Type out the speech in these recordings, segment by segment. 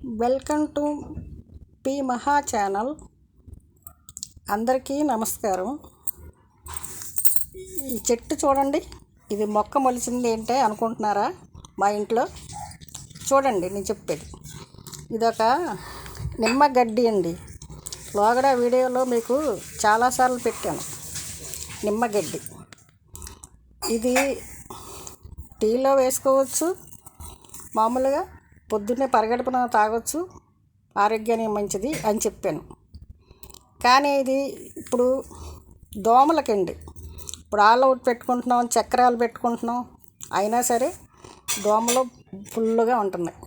Welcome to P మహా channel. అందరికీ నమస్కారం. ఈ చెట్టు చూడండి, ఇది మొక్క మొలిచింది ఏంటే అనుకుంటున్నారా? మా ఇంట్లో చూడండి, నేను చెప్పేది ఇదొక నిమ్మగడ్డి అండి. లోగడ వీడియోలో మీకు చాలాసార్లు పెట్టాను. నిమ్మగడ్డి ఇది టీలో వేసుకోవచ్చు, మామూలుగా పొద్దున్నే పరిగడుపున తాగొచ్చు, ఆరోగ్యానికి మంచిది అని చెప్పాను. కానీ ఇది ఇప్పుడు దోమలకండి. ఇప్పుడు ఆల్ అవుట్ పెట్టుకుంటున్నాం, చక్రాలు పెట్టుకుంటున్నాం, అయినా సరే దోమలు ఫుల్గా ఉంటున్నాయి.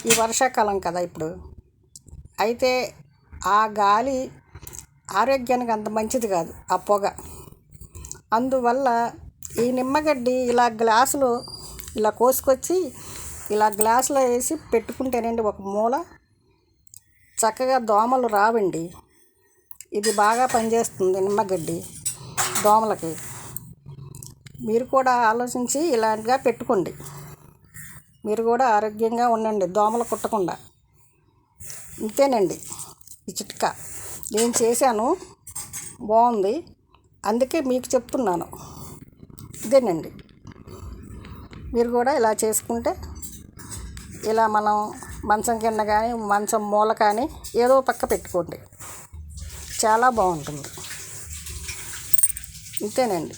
ఈ వర్షాకాలం కదా ఇప్పుడు. అయితే ఆ గాలి ఆరోగ్యానికి అంత మంచిది కాదు, ఆ పొగ. అందువల్ల ఈ నిమ్మగడ్డి ఇలా గ్లాసులో ఇలా కోసుకొచ్చి ఇలా గ్లాసులో వేసి పెట్టుకుంటేనండి ఒక మూల చక్కగా దోమలు రావండి. ఇది బాగా పనిచేస్తుంది నిమ్మగడ్డి దోమలకి. మీరు కూడా ఆలోచించి ఇలాంటిగా పెట్టుకోండి. మీరు కూడా ఆరోగ్యంగా ఉండండి, దోమలు కుట్టకుండా. ఇంతేనండి ఈ చిట్కా. నేను చేశాను, బాగుంది, అందుకే మీకు చెప్తున్నాను. ఇదేనండి, మీరు కూడా ఇలా చేసుకుంటే, ఇలా మనం మంచం కింద కానీ మంచం మూల కానీ ఏదో పక్క పెట్టుకోండి, చాలా బాగుంటుంది. ఇంతేనండి.